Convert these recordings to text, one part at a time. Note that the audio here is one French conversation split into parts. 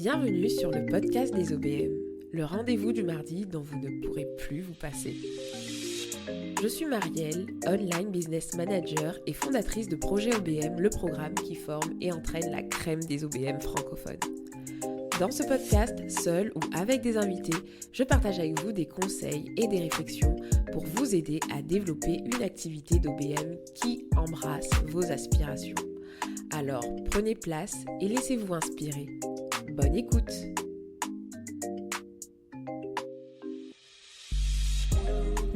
Bienvenue sur le podcast des OBM, le rendez-vous du mardi dont vous ne pourrez plus vous passer. Je suis Marielle, Online Business Manager et fondatrice de Projet OBM, le programme qui forme et entraîne la crème des OBM francophones. Dans ce podcast, seul ou avec des invités, je partage avec vous des conseils et des réflexions pour vous aider à développer une activité d'OBM qui embrasse vos aspirations. Alors, prenez place et laissez-vous inspirer. Bonne écoute!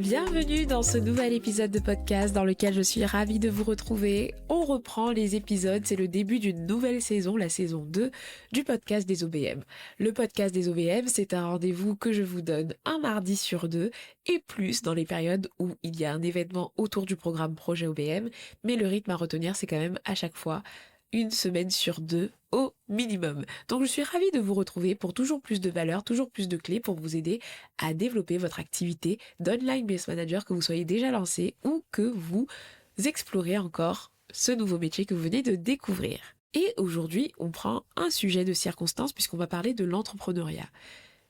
Bienvenue dans ce nouvel épisode de podcast dans lequel je suis ravie de vous retrouver. On reprend les épisodes, c'est le début d'une nouvelle saison, la saison 2 du podcast des OBM. Le podcast des OBM, c'est un rendez-vous que je vous donne un mardi sur deux et plus dans les périodes où il y a un événement autour du programme Projet OBM. Mais le rythme à retenir, c'est quand même à chaque fois une semaine sur deux au minimum. Donc je suis ravie de vous retrouver pour toujours plus de valeur, toujours plus de clés pour vous aider à développer votre activité d'online business manager, que vous soyez déjà lancé ou que vous explorez encore ce nouveau métier que vous venez de découvrir. Et aujourd'hui, on prend un sujet de circonstance puisqu'on va parler de l'entrepreneuriat.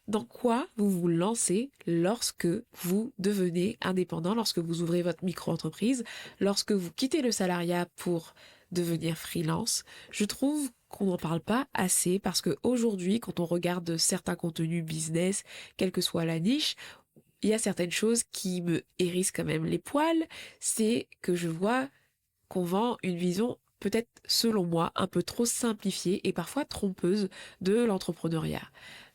Dans quoi vous vous lancez lorsque vous devenez indépendant, lorsque vous ouvrez votre micro-entreprise, lorsque vous quittez le salariat pour devenir freelance? Je trouve qu'on n'en parle pas assez parce qu'aujourd'hui, quand on regarde certains contenus business, quelle que soit la niche, il y a certaines choses qui me hérissent quand même les poils. C'est que je vois qu'on vend une vision peut-être, selon moi, un peu trop simplifiée et parfois trompeuse de l'entrepreneuriat.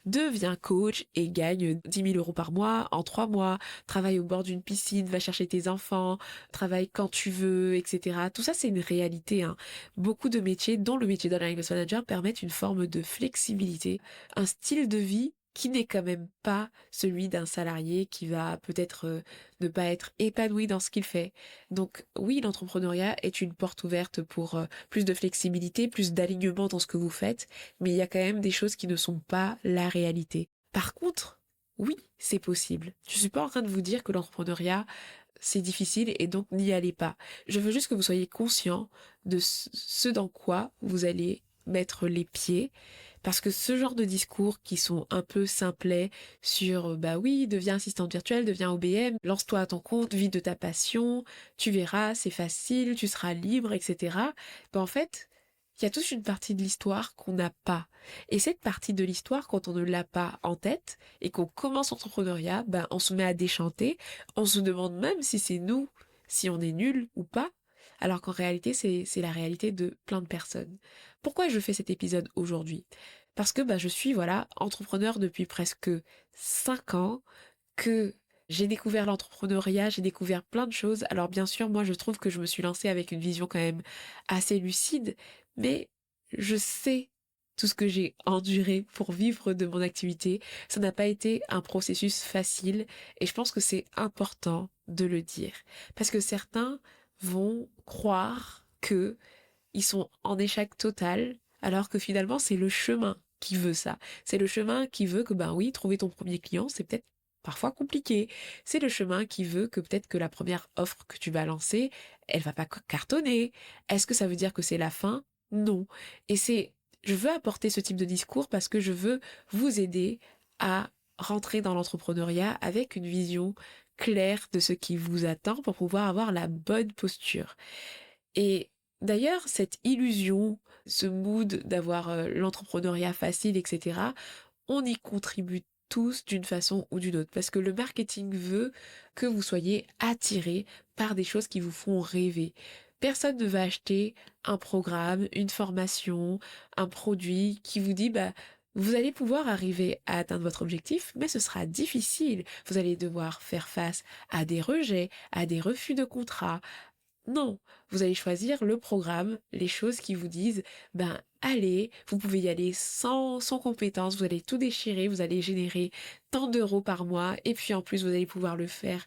Deviens coach et gagne 10 000 euros par mois en 3 mois, travaille au bord d'une piscine, va chercher tes enfants, travaille quand tu veux, etc. Tout ça, c'est une réalité, hein. Beaucoup de métiers, dont le métier d'online business manager, permettent une forme de flexibilité, un style de vie qui n'est quand même pas celui d'un salarié qui va peut-être ne pas être épanoui dans ce qu'il fait. Donc oui, l'entrepreneuriat est une porte ouverte pour plus de flexibilité, plus d'alignement dans ce que vous faites, mais il y a quand même des choses qui ne sont pas la réalité. Par contre, oui, c'est possible. Je suis pas en train de vous dire que l'entrepreneuriat, c'est difficile et donc n'y allez pas. Je veux juste que vous soyez conscient de ce dans quoi vous allez mettre les pieds. Parce que ce genre de discours qui sont un peu simplets sur bah oui, deviens assistante virtuelle, deviens OBM, lance-toi à ton compte, vis de ta passion, tu verras, c'est facile, tu seras libre, etc. Ben en fait, il y a toute une partie de l'histoire qu'on n'a pas. Et cette partie de l'histoire, quand on ne l'a pas en tête et qu'on commence l'entrepreneuriat, ben on se met à déchanter, on se demande même si c'est nous, si on est nul ou pas. Alors qu'en réalité, c'est la réalité de plein de personnes. Pourquoi je fais cet épisode aujourd'hui? Parce que je suis entrepreneur depuis presque 5 ans, que j'ai découvert l'entrepreneuriat, j'ai découvert plein de choses. Alors bien sûr, moi je trouve que je me suis lancée avec une vision quand même assez lucide, mais je sais tout ce que j'ai enduré pour vivre de mon activité. Ça n'a pas été un processus facile et je pense que c'est important de le dire. Parce que certains vont croire que ils sont en échec total, alors que finalement c'est le chemin qui veut ça. C'est le chemin qui veut que oui, trouver ton premier client, c'est peut-être parfois compliqué. C'est le chemin qui veut que peut-être que la première offre que tu vas lancer, elle va pas cartonner. Est-ce que ça veut dire que c'est la fin? Non. Et je veux apporter ce type de discours parce que je veux vous aider à rentrer dans l'entrepreneuriat avec une vision claire de ce qui vous attend pour pouvoir avoir la bonne posture. Et d'ailleurs, cette illusion, ce mood d'avoir l'entrepreneuriat facile, etc., on y contribue tous d'une façon ou d'une autre. Parce que le marketing veut que vous soyez attirés par des choses qui vous font rêver. Personne ne va acheter un programme, une formation, un produit qui vous dit vous allez pouvoir arriver à atteindre votre objectif, mais ce sera difficile. Vous allez devoir faire face à des rejets, à des refus de contrat. Non, vous allez choisir le programme, les choses qui vous disent, allez, vous pouvez y aller sans compétence, vous allez tout déchirer, vous allez générer tant d'euros par mois, et puis en plus vous allez pouvoir le faire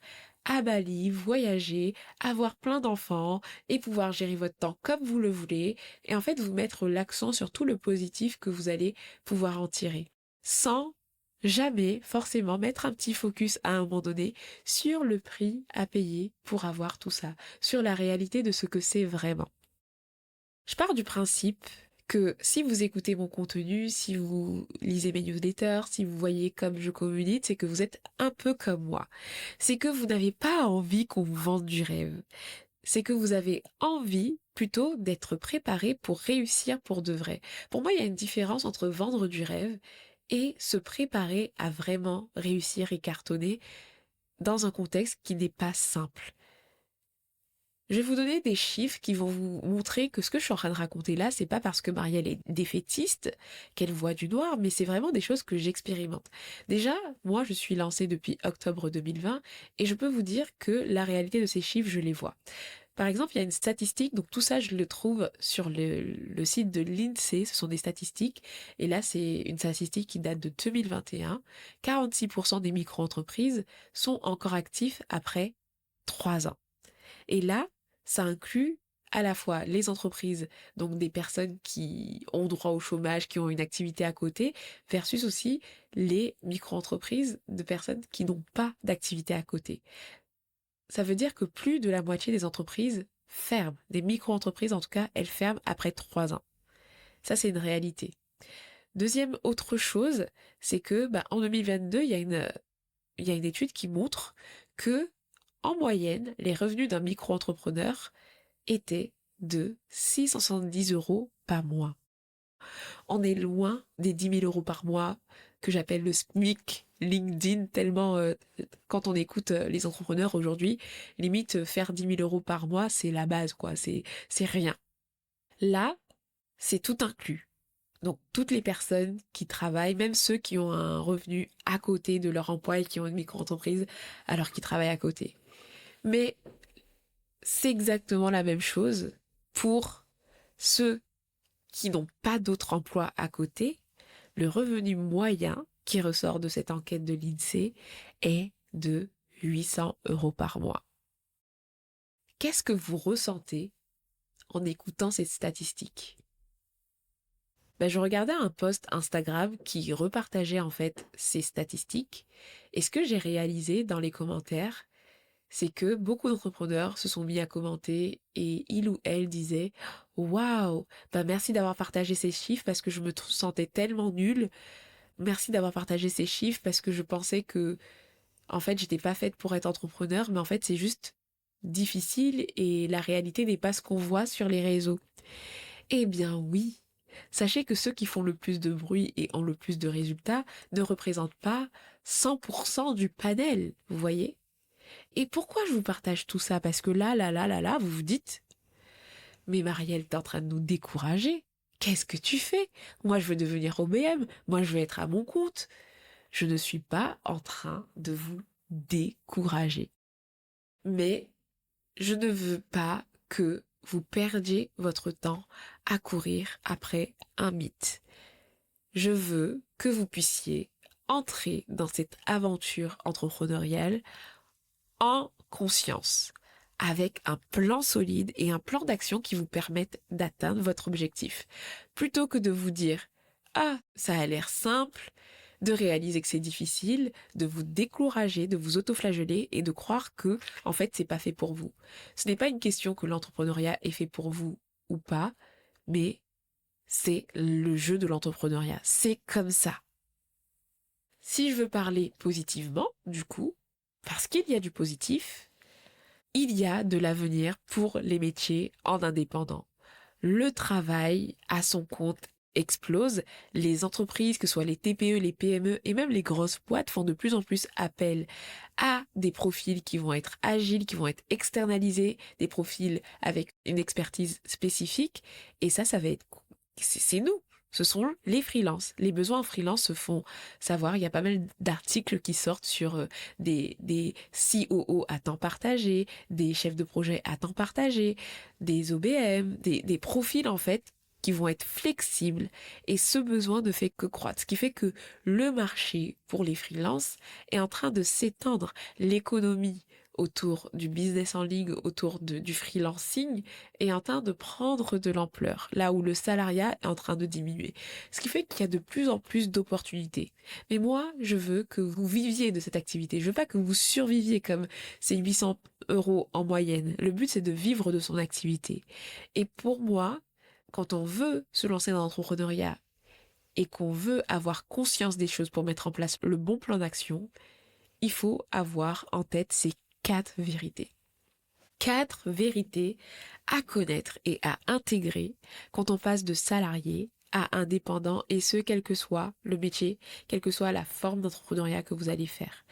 à Bali, voyager, avoir plein d'enfants, et pouvoir gérer votre temps comme vous le voulez, et en fait vous mettre l'accent sur tout le positif que vous allez pouvoir en tirer. Sans jamais forcément mettre un petit focus à un moment donné sur le prix à payer pour avoir tout ça, sur la réalité de ce que c'est vraiment. Je pars du principe que si vous écoutez mon contenu, si vous lisez mes newsletters, si vous voyez comme je communique, c'est que vous êtes un peu comme moi. C'est que vous n'avez pas envie qu'on vous vende du rêve. C'est que vous avez envie plutôt d'être préparé pour réussir pour de vrai. Pour moi, il y a une différence entre vendre du rêve et se préparer à vraiment réussir et cartonner dans un contexte qui n'est pas simple. Je vais vous donner des chiffres qui vont vous montrer que ce que je suis en train de raconter là, c'est pas parce que Marielle est défaitiste qu'elle voit du noir, mais c'est vraiment des choses que j'expérimente. Déjà, moi, je suis lancée depuis octobre 2020 et je peux vous dire que la réalité de ces chiffres, je les vois. Par exemple, il y a une statistique, donc tout ça, je le trouve sur le site de l'INSEE, ce sont des statistiques, et là, c'est une statistique qui date de 2021. 46% des micro-entreprises sont encore actifs après 3 ans. Et là, ça inclut à la fois les entreprises, donc des personnes qui ont droit au chômage, qui ont une activité à côté, versus aussi les micro-entreprises de personnes qui n'ont pas d'activité à côté. Ça veut dire que plus de la moitié des entreprises ferment, des micro-entreprises en tout cas, elles ferment après 3 ans. Ça, c'est une réalité. Deuxième autre chose, c'est que en 2022, il y a une étude qui montre que en moyenne, les revenus d'un micro-entrepreneur étaient de 670 euros par mois. On est loin des 10 000 euros par mois que j'appelle le SMIC LinkedIn, tellement quand on écoute les entrepreneurs aujourd'hui, limite faire 10 000 euros par mois, c'est la base, quoi, c'est rien. Là, c'est tout inclus. Donc toutes les personnes qui travaillent, même ceux qui ont un revenu à côté de leur emploi et qui ont une micro-entreprise, alors qu'ils travaillent à côté. Mais c'est exactement la même chose pour ceux qui n'ont pas d'autre emploi à côté. Le revenu moyen qui ressort de cette enquête de l'INSEE est de 800 euros par mois. Qu'est-ce que vous ressentez en écoutant ces statistiques? Je regardais un post Instagram qui repartageait en fait ces statistiques et ce que j'ai réalisé dans les commentaires, c'est que beaucoup d'entrepreneurs se sont mis à commenter et il ou elle disait waouh, merci d'avoir partagé ces chiffres parce que je me sentais tellement nulle. Merci d'avoir partagé ces chiffres parce que je pensais que en fait j'étais pas faite pour être entrepreneur, mais en fait c'est juste difficile et la réalité n'est pas ce qu'on voit sur les réseaux. Eh bien oui. Sachez que ceux qui font le plus de bruit et ont le plus de résultats ne représentent pas 100% du panel, vous voyez? Et pourquoi je vous partage tout ça? Parce que là, vous vous dites, mais Marielle, t'es en train de nous décourager. Qu'est-ce que tu fais? Moi, je veux devenir OBM. Moi, je veux être à mon compte. Je ne suis pas en train de vous décourager. Mais je ne veux pas que vous perdiez votre temps à courir après un mythe. Je veux que vous puissiez entrer dans cette aventure entrepreneuriale en conscience, avec un plan solide et un plan d'action qui vous permettent d'atteindre votre objectif. Plutôt que de vous dire « Ah, ça a l'air simple », de réaliser que c'est difficile, de vous décourager, de vous autoflageller et de croire que, en fait, c'est pas fait pour vous. Ce n'est pas une question que l'entrepreneuriat est fait pour vous ou pas, mais c'est le jeu de l'entrepreneuriat. C'est comme ça. Si je veux parler positivement, du coup, parce qu'il y a du positif, il y a de l'avenir pour les métiers en indépendant. Le travail à son compte explose. Les entreprises, que ce soit les TPE, les PME et même les grosses boîtes font de plus en plus appel à des profils qui vont être agiles, qui vont être externalisés, des profils avec une expertise spécifique. Et ça va être... C'est nous. Ce sont les freelances. Les besoins en freelance se font savoir. Il y a pas mal d'articles qui sortent sur des COO à temps partagé, des chefs de projet à temps partagé, des OBM, des profils en fait qui vont être flexibles et ce besoin ne fait que croître. Ce qui fait que le marché pour les freelances est en train de s'étendre. L'économie autour du business en ligne, autour du freelancing, est en train de prendre de l'ampleur, là où le salariat est en train de diminuer. Ce qui fait qu'il y a de plus en plus d'opportunités. Mais moi, je veux que vous viviez de cette activité. Je veux pas que vous surviviez comme ces 800 euros en moyenne. Le but, c'est de vivre de son activité. Et pour moi, quand on veut se lancer dans l'entrepreneuriat et qu'on veut avoir conscience des choses pour mettre en place le bon plan d'action, il faut avoir en tête ces 4 vérités. 4 vérités à connaître et à intégrer quand on passe de salarié à indépendant, et ce, quel que soit le métier, quelle que soit la forme d'entrepreneuriat que vous allez faire.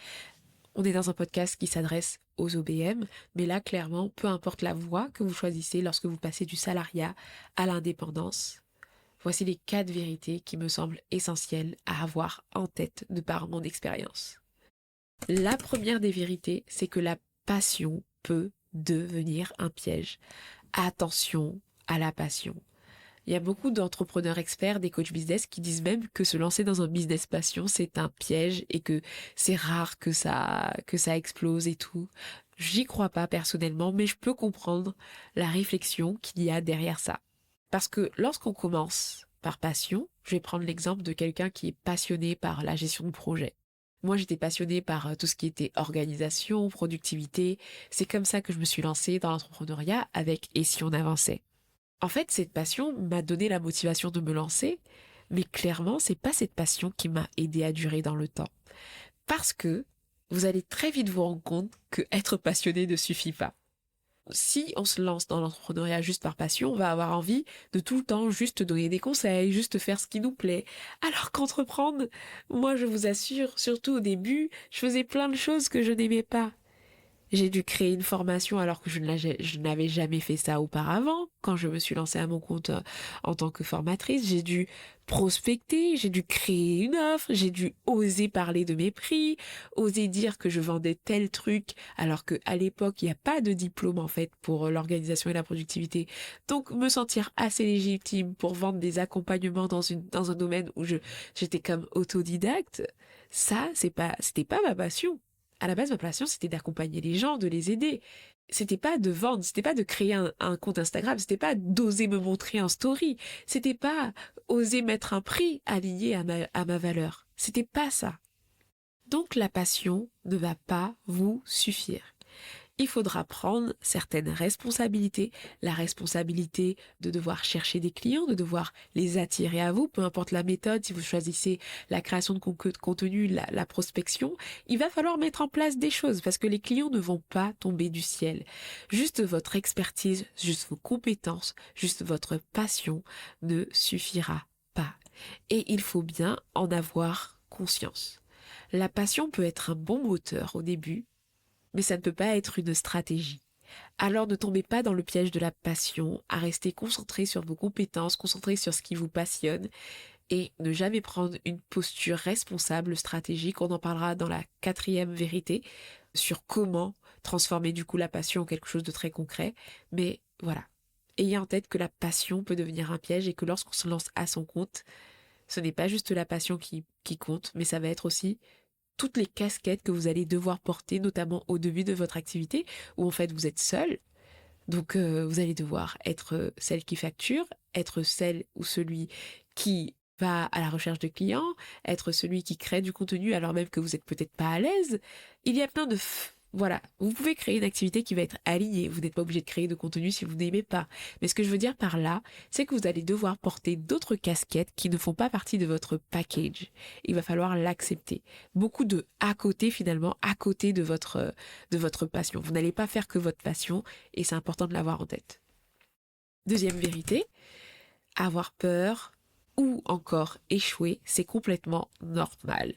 On est dans un podcast qui s'adresse aux OBM, mais là, clairement, peu importe la voie que vous choisissez lorsque vous passez du salariat à l'indépendance, voici les 4 vérités qui me semblent essentielles à avoir en tête de par mon expérience. La première des vérités, c'est que la passion peut devenir un piège. Attention à la passion. Il y a beaucoup d'entrepreneurs experts, des coachs business qui disent même que se lancer dans un business passion, c'est un piège et que c'est rare que ça explose et tout. J'y crois pas personnellement, mais je peux comprendre la réflexion qu'il y a derrière ça. Parce que lorsqu'on commence par passion, je vais prendre l'exemple de quelqu'un qui est passionné par la gestion de projet. Moi, j'étais passionnée par tout ce qui était organisation, productivité. C'est comme ça que je me suis lancée dans l'entrepreneuriat avec Et si on avançait. En fait, cette passion m'a donné la motivation de me lancer, mais clairement, c'est pas cette passion qui m'a aidé à durer dans le temps. Parce que vous allez très vite vous rendre compte que être passionné ne suffit pas. Si on se lance dans l'entrepreneuriat juste par passion, on va avoir envie de tout le temps juste donner des conseils, juste faire ce qui nous plaît. Alors qu'entreprendre, moi je vous assure, surtout au début, je faisais plein de choses que je n'aimais pas. J'ai dû créer une formation alors que je n'avais jamais fait ça auparavant. Quand je me suis lancée à mon compte en tant que formatrice, j'ai dû prospecter, j'ai dû créer une offre, j'ai dû oser parler de mes prix, oser dire que je vendais tel truc alors que à l'époque, il n'y a pas de diplôme en fait pour l'organisation et la productivité. Donc me sentir assez légitime pour vendre des accompagnements dans un domaine où j'étais comme autodidacte, ça c'était pas ma passion. À la base, ma passion, c'était d'accompagner les gens, de les aider. C'était pas de vendre, c'était pas de créer un compte Instagram, c'était pas d'oser me montrer en story, c'était pas oser mettre un prix aligné à ma valeur. C'était pas ça. Donc la passion ne va pas vous suffire. Il faudra prendre certaines responsabilités, la responsabilité de devoir chercher des clients, de devoir les attirer à vous, peu importe la méthode, si vous choisissez la création de contenu, la prospection, il va falloir mettre en place des choses parce que les clients ne vont pas tomber du ciel. Juste votre expertise, juste vos compétences, juste votre passion ne suffira pas. Et il faut bien en avoir conscience. La passion peut être un bon moteur au début, mais ça ne peut pas être une stratégie. Alors ne tombez pas dans le piège de la passion, à rester concentré sur vos compétences, concentré sur ce qui vous passionne et ne jamais prendre une posture responsable, stratégique. On en parlera dans la 4e vérité sur comment transformer du coup la passion en quelque chose de très concret. Mais voilà, ayez en tête que la passion peut devenir un piège et que lorsqu'on se lance à son compte, ce n'est pas juste la passion qui compte, mais ça va être aussi toutes les casquettes que vous allez devoir porter, notamment au début de votre activité, où en fait vous êtes seul. Donc vous allez devoir être celle qui facture, être celle ou celui qui va à la recherche de clients, être celui qui crée du contenu alors même que vous n'êtes peut-être pas à l'aise. Il y a plein de... Voilà, vous pouvez créer une activité qui va être alignée. Vous n'êtes pas obligé de créer de contenu si vous n'aimez pas. Mais ce que je veux dire par là, c'est que vous allez devoir porter d'autres casquettes qui ne font pas partie de votre package. Il va falloir l'accepter. Beaucoup de à côté finalement, à côté de votre passion. Vous n'allez pas faire que votre passion et c'est important de l'avoir en tête. Deuxième vérité, avoir peur ou encore échouer, c'est complètement normal.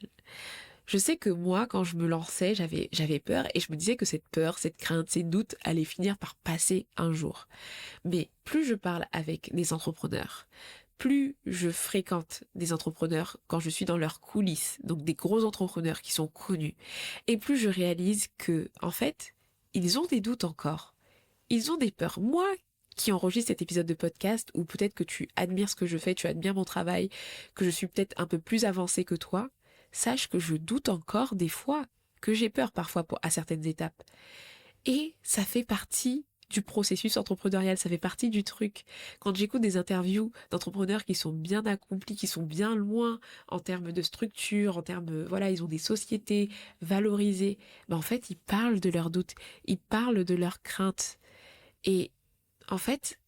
Je sais que moi, quand je me lançais, j'avais peur et je me disais que cette peur, cette crainte, ces doutes allaient finir par passer un jour. Mais plus je parle avec des entrepreneurs, plus je fréquente des entrepreneurs quand je suis dans leurs coulisses, donc des gros entrepreneurs qui sont connus, et plus je réalise que, en fait, ils ont des doutes encore. Ils ont des peurs. Moi, qui enregistre cet épisode de podcast, ou peut-être que tu admires ce que je fais, tu admires mon travail, que je suis peut-être un peu plus avancée que toi, sache que je doute encore des fois, que j'ai peur parfois à certaines étapes. Et ça fait partie du processus entrepreneurial, ça fait partie du truc. Quand j'écoute des interviews d'entrepreneurs qui sont bien accomplis, qui sont bien loin en termes de structure, en termes, voilà, ils ont des sociétés valorisées, en fait, ils parlent de leurs doutes, ils parlent de leurs craintes. Et en fait,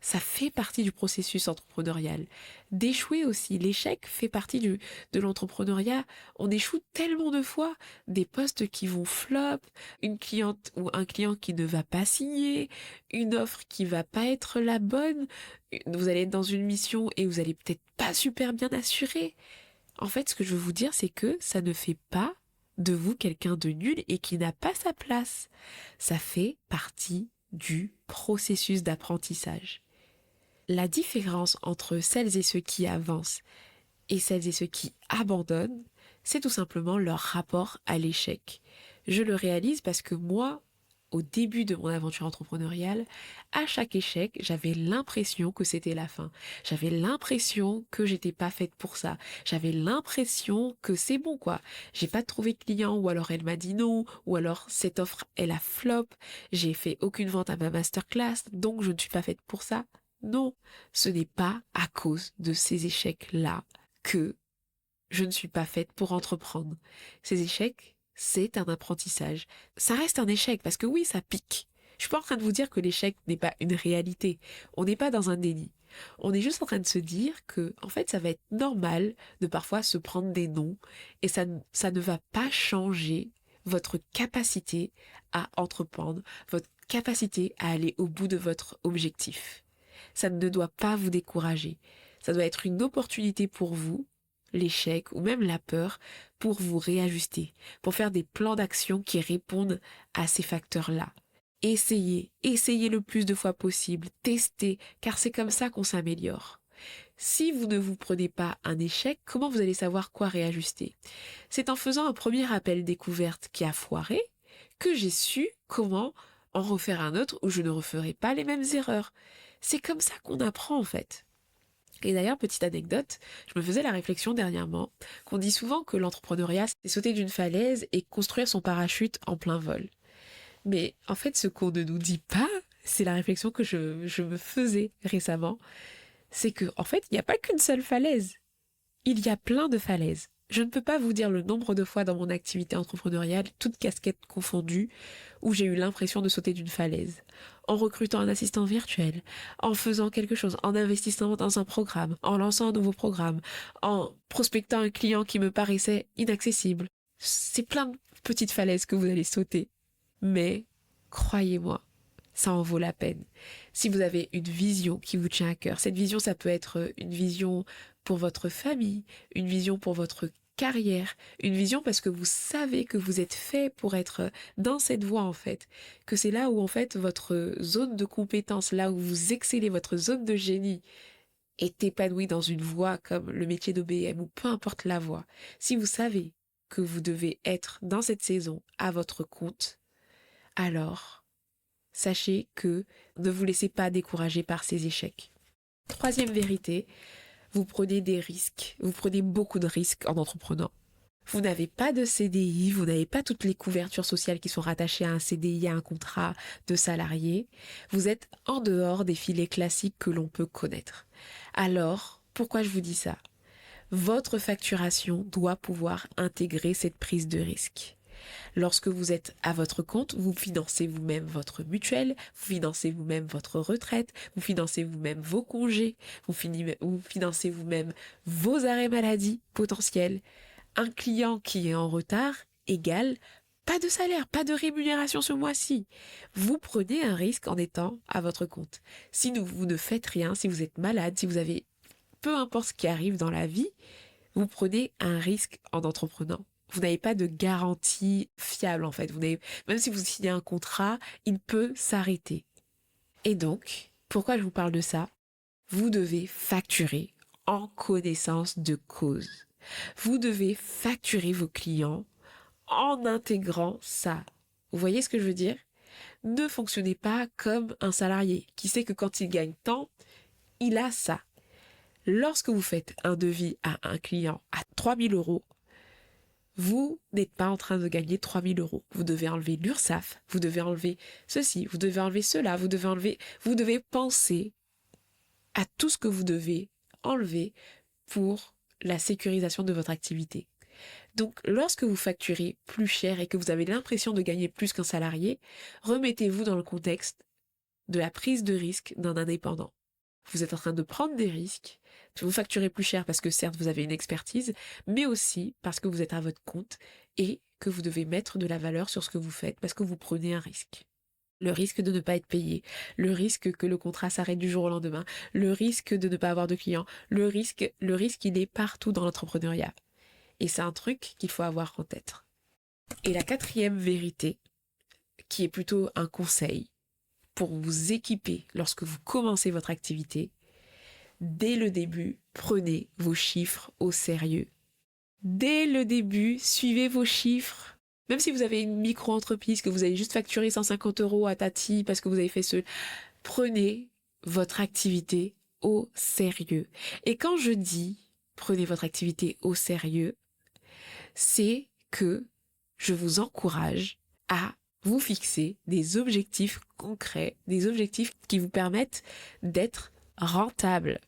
Ça fait partie du processus entrepreneurial. D'échouer aussi. L'échec fait partie de l'entrepreneuriat. On échoue tellement de fois. Des postes qui vont flop, une cliente ou un client qui ne va pas signer, une offre qui va pas être la bonne. Vous allez être dans une mission et vous allez peut-être pas super bien assurer. En fait, ce que je veux vous dire, c'est que ça ne fait pas de vous quelqu'un de nul et qui n'a pas sa place. Ça fait partie du processus d'apprentissage. La différence entre celles et ceux qui avancent et celles et ceux qui abandonnent, c'est tout simplement leur rapport à l'échec. Je le réalise parce que moi, au début de mon aventure entrepreneuriale, à chaque échec, j'avais l'impression que c'était la fin. J'avais l'impression que j'étais pas faite pour ça. J'avais l'impression que c'est bon quoi. J'ai pas trouvé de client ou alors elle m'a dit non ou alors cette offre elle a flop. J'ai fait aucune vente à ma masterclass donc je ne suis pas faite pour ça. Non, ce n'est pas à cause de ces échecs-là que je ne suis pas faite pour entreprendre. Ces échecs, c'est un apprentissage. Ça reste un échec parce que oui, ça pique. Je suis pas en train de vous dire que l'échec n'est pas une réalité. On n'est pas dans un déni. On est juste en train de se dire que, en fait, ça va être normal de parfois se prendre des noms et ça ne va pas changer votre capacité à entreprendre, votre capacité à aller au bout de votre objectif. Ça ne doit pas vous décourager. Ça doit être une opportunité pour vous, l'échec ou même la peur, pour vous réajuster, pour faire des plans d'action qui répondent à ces facteurs-là. Essayez le plus de fois possible, testez, car c'est comme ça qu'on s'améliore. Si vous ne vous prenez pas un échec, comment vous allez savoir quoi réajuster? C'est en faisant un premier appel découverte qui a foiré que j'ai su comment en refaire un autre où je ne referai pas les mêmes erreurs. C'est comme ça qu'on apprend en fait. Et d'ailleurs, petite anecdote, je me faisais la réflexion dernièrement qu'on dit souvent que l'entrepreneuriat, c'est sauter d'une falaise et construire son parachute en plein vol. Mais en fait, ce qu'on ne nous dit pas, c'est la réflexion que je me faisais récemment, c'est que en fait, il n'y a pas qu'une seule falaise. Il y a plein de falaises. Je ne peux pas vous dire le nombre de fois dans mon activité entrepreneuriale, toutes casquettes confondues, où j'ai eu l'impression de sauter d'une falaise. En recrutant un assistant virtuel, en faisant quelque chose, en investissant dans un programme, en lançant un nouveau programme, en prospectant un client qui me paraissait inaccessible. C'est plein de petites falaises que vous allez sauter. Mais, croyez-moi, ça en vaut la peine. Si vous avez une vision qui vous tient à cœur, cette vision, ça peut être une vision pour votre famille, une vision pour votre carrière, une vision parce que vous savez que vous êtes fait pour être dans cette voie en fait, que c'est là où en fait votre zone de compétence, là où vous excellez, votre zone de génie est épanouie dans une voie comme le métier d'OBM ou peu importe la voie. Si vous savez que vous devez être dans cette saison à votre compte, alors sachez que ne vous laissez pas décourager par ces échecs. Troisième vérité, vous prenez des risques, vous prenez beaucoup de risques en entreprenant. Vous n'avez pas de CDI, vous n'avez pas toutes les couvertures sociales qui sont rattachées à un CDI, à un contrat de salarié. Vous êtes en dehors des filets classiques que l'on peut connaître. Alors, pourquoi je vous dis ça? Votre facturation doit pouvoir intégrer cette prise de risque. Lorsque vous êtes à votre compte, vous financez vous-même votre mutuelle, vous financez vous-même votre retraite, vous financez vous-même vos congés, vous financez vous-même vos arrêts maladie potentiels. Un client qui est en retard égale pas de salaire, pas de rémunération ce mois-ci. Vous prenez un risque en étant à votre compte. Si vous ne faites rien, si vous êtes malade, si vous avez peu importe ce qui arrive dans la vie, vous prenez un risque en entreprenant. Vous n'avez pas de garantie fiable en fait. Même si vous signez un contrat, il peut s'arrêter. Et donc, pourquoi je vous parle de ça? Vous devez facturer en connaissance de cause. Vous devez facturer vos clients en intégrant ça. Vous voyez ce que je veux dire? Ne fonctionnez pas comme un salarié qui sait que quand il gagne tant, il a ça. Lorsque vous faites un devis à un client à 3 000 €, vous n'êtes pas en train de gagner 3 000 €. Vous devez enlever l'URSSAF, vous devez enlever ceci, vous devez enlever cela, vous devez penser à tout ce que vous devez enlever pour la sécurisation de votre activité. Donc, lorsque vous facturez plus cher et que vous avez l'impression de gagner plus qu'un salarié, remettez-vous dans le contexte de la prise de risque d'un indépendant. Vous êtes en train de prendre des risques. Vous facturez plus cher parce que certes vous avez une expertise, mais aussi parce que vous êtes à votre compte et que vous devez mettre de la valeur sur ce que vous faites parce que vous prenez un risque. Le risque de ne pas être payé, le risque que le contrat s'arrête du jour au lendemain, le risque de ne pas avoir de clients, le risque, il est partout dans l'entrepreneuriat. Et c'est un truc qu'il faut avoir en tête. Et la quatrième vérité, qui est plutôt un conseil pour vous équiper lorsque vous commencez votre activité, dès le début, prenez vos chiffres au sérieux. Dès le début, suivez vos chiffres. Même si vous avez une micro-entreprise, que vous avez juste facturé 150 € à Tati parce que vous avez fait ce... Prenez votre activité au sérieux. Et quand je dis prenez votre activité au sérieux, c'est que je vous encourage à vous fixer des objectifs concrets, des objectifs qui vous permettent d'être rentable.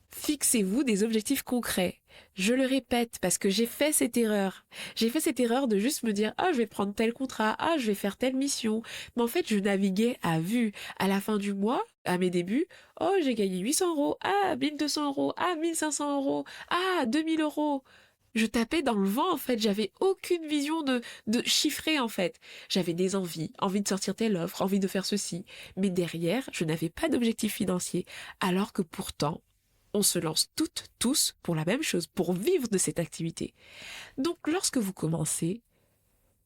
Fixez-vous des objectifs concrets. Je le répète parce que j'ai fait cette erreur. J'ai fait cette erreur de juste me dire « Ah, je vais prendre tel contrat. Ah, je vais faire telle mission. » Mais en fait, je naviguais à vue. À la fin du mois, à mes débuts, « Oh, j'ai gagné 800 €. Ah, 1200 €. Ah, 1500 €. Ah, 2000 €. » Je tapais dans le vent, en fait. J'avais aucune vision de chiffrer, en fait. J'avais des envie de sortir telle offre, envie de faire ceci. Mais derrière, je n'avais pas d'objectif financier. Alors que pourtant, on se lance tous pour la même chose, pour vivre de cette activité. Donc, lorsque vous commencez,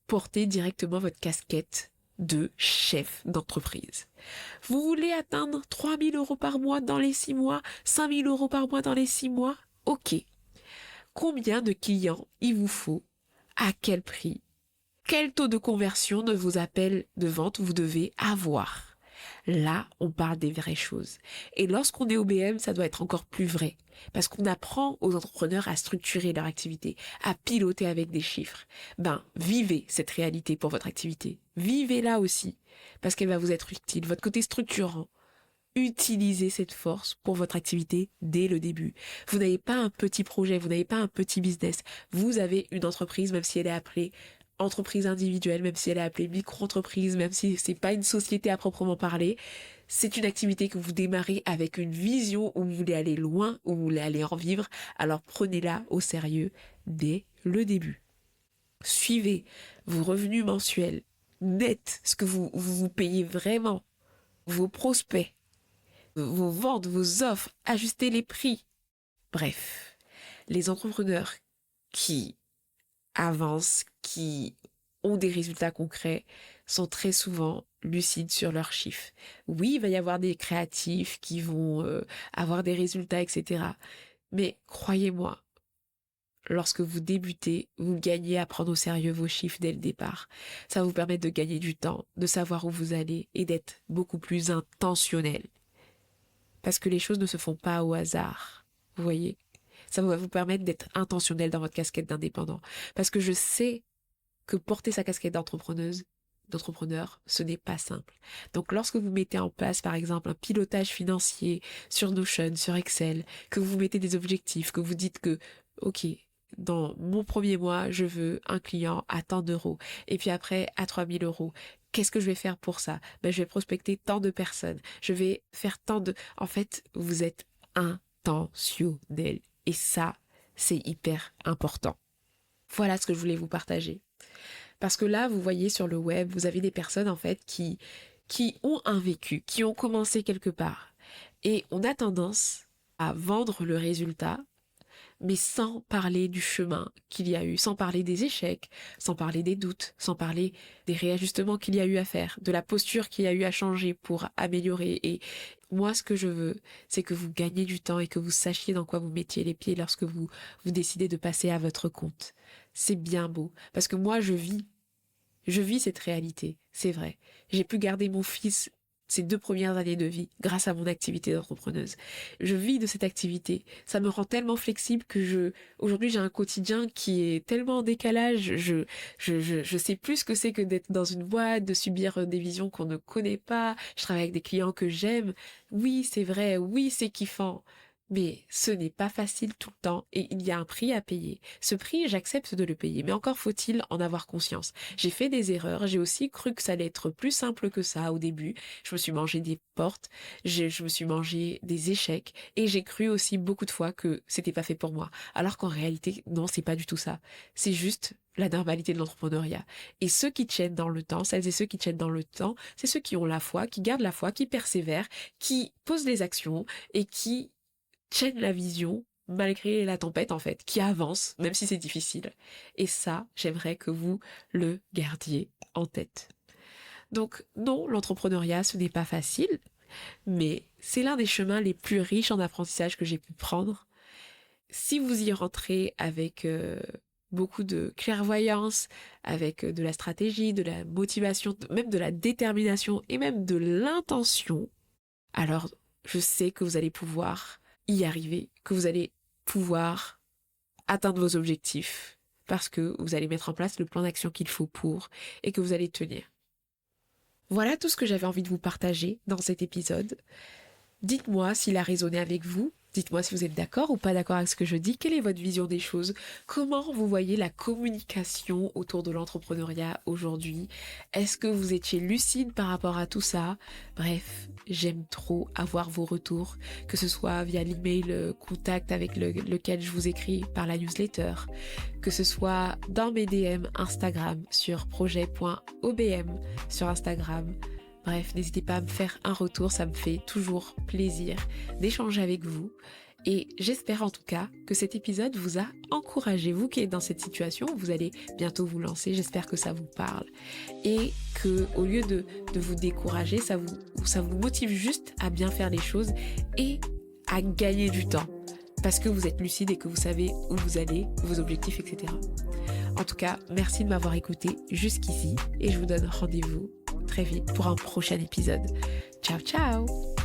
portez directement votre casquette de chef d'entreprise. Vous voulez atteindre 3000 € par mois dans les 6 mois, 5000 € par mois dans les 6 mois? Ok. Combien de clients il vous faut? À quel prix? Quel taux de conversion de vos appels de vente vous devez avoir? Là, on parle des vraies choses. Et lorsqu'on est OBM, ça doit être encore plus vrai. Parce qu'on apprend aux entrepreneurs à structurer leur activité, à piloter avec des chiffres. Vivez cette réalité pour votre activité. Vivez-la aussi. Parce qu'elle va vous être utile. Votre côté structurant. Utilisez cette force pour votre activité dès le début. Vous n'avez pas un petit projet, vous n'avez pas un petit business. Vous avez une entreprise, même si elle est appelée entreprise individuelle, même si elle est appelée micro-entreprise, même si c'est pas une société à proprement parler. C'est une activité que vous démarrez avec une vision où vous voulez aller loin, où vous voulez aller en vivre. Alors prenez-la au sérieux dès le début. Suivez vos revenus mensuels, nets, ce que vous payez vraiment, vos prospects, vos ventes, vos offres, ajustez les prix. Bref, les entrepreneurs qui avancent, qui ont des résultats concrets, sont très souvent lucides sur leurs chiffres. Oui, il va y avoir des créatifs qui vont avoir des résultats, etc. Mais croyez-moi, lorsque vous débutez, vous gagnez à prendre au sérieux vos chiffres dès le départ. Ça va vous permettre de gagner du temps, de savoir où vous allez et d'être beaucoup plus intentionnel. Parce que les choses ne se font pas au hasard. Vous voyez? Ça va vous permettre d'être intentionnel dans votre casquette d'indépendant. Parce que je sais que porter sa casquette d'entrepreneur, ce n'est pas simple. Donc lorsque vous mettez en place, par exemple, un pilotage financier sur Notion, sur Excel, que vous mettez des objectifs, que vous dites que, ok, dans mon premier mois, je veux un client à tant d'euros. Et puis après, à 3000 €. Qu'est-ce que je vais faire pour ça? Je vais prospecter tant de personnes. Je vais faire tant de... En fait, vous êtes intentionnel. Et ça, c'est hyper important. Voilà ce que je voulais vous partager. Parce que là, vous voyez sur le web, vous avez des personnes en fait qui ont un vécu, qui ont commencé quelque part. Et on a tendance à vendre le résultat, mais sans parler du chemin qu'il y a eu, sans parler des échecs, sans parler des doutes, sans parler des réajustements qu'il y a eu à faire, de la posture qu'il y a eu à changer pour améliorer. Et moi, ce que je veux, c'est que vous gagnez du temps et que vous sachiez dans quoi vous mettiez les pieds lorsque vous décidez de passer à votre compte. C'est bien beau, parce que moi, je vis cette réalité, c'est vrai. J'ai pu garder mon fils ces 2 premières années de vie grâce à mon activité d'entrepreneuse. Je vis de cette activité. Ça me rend tellement flexible que aujourd'hui j'ai un quotidien qui est tellement en décalage. Je sais plus ce que c'est que d'être dans une boîte, de subir des visions qu'on ne connaît pas. Je travaille avec des clients que j'aime. Oui, c'est vrai. Oui, c'est kiffant. Mais ce n'est pas facile tout le temps et il y a un prix à payer. Ce prix, j'accepte de le payer, mais encore faut-il en avoir conscience. J'ai fait des erreurs, j'ai aussi cru que ça allait être plus simple que ça au début. Je me suis mangé des portes, je me suis mangé des échecs et j'ai cru aussi beaucoup de fois que c'était pas fait pour moi. Alors qu'en réalité, non, c'est pas du tout ça. C'est juste la normalité de l'entrepreneuriat. Et ceux qui tiennent dans le temps, celles et ceux qui tiennent dans le temps, c'est ceux qui ont la foi, qui gardent la foi, qui persévèrent, qui posent les actions et qui tiennent la vision malgré la tempête en fait, qui avance même si c'est difficile. Et ça, j'aimerais que vous le gardiez en tête. Donc non, l'entrepreneuriat, ce n'est pas facile, mais c'est l'un des chemins les plus riches en apprentissage que j'ai pu prendre. Si vous y rentrez avec beaucoup de clairvoyance, avec de la stratégie, de la motivation, même de la détermination et même de l'intention, alors je sais que vous allez pouvoir y arriver, que vous allez pouvoir atteindre vos objectifs parce que vous allez mettre en place le plan d'action qu'il faut pour et que vous allez tenir. Voilà tout ce que j'avais envie de vous partager dans cet épisode. Dites-moi s'il a résonné avec vous. Dites-moi si vous êtes d'accord ou pas d'accord avec ce que je dis. Quelle est votre vision des choses? Comment vous voyez la communication autour de l'entrepreneuriat aujourd'hui? Est-ce que vous étiez lucide par rapport à tout ça? Bref, j'aime trop avoir vos retours, que ce soit via l'email contact avec lequel je vous écris par la newsletter, que ce soit dans mes DM Instagram sur projet.obm sur Instagram. Bref, n'hésitez pas à me faire un retour, ça me fait toujours plaisir d'échanger avec vous. Et j'espère en tout cas que cet épisode vous a encouragé. Vous qui êtes dans cette situation, vous allez bientôt vous lancer, j'espère que ça vous parle. Et que au lieu de vous décourager, ça vous motive juste à bien faire les choses et à gagner du temps. Parce que vous êtes lucide et que vous savez où vous allez, vos objectifs, etc. En tout cas, merci de m'avoir écouté jusqu'ici et je vous donne rendez-vous très vite pour un prochain épisode. Ciao, ciao!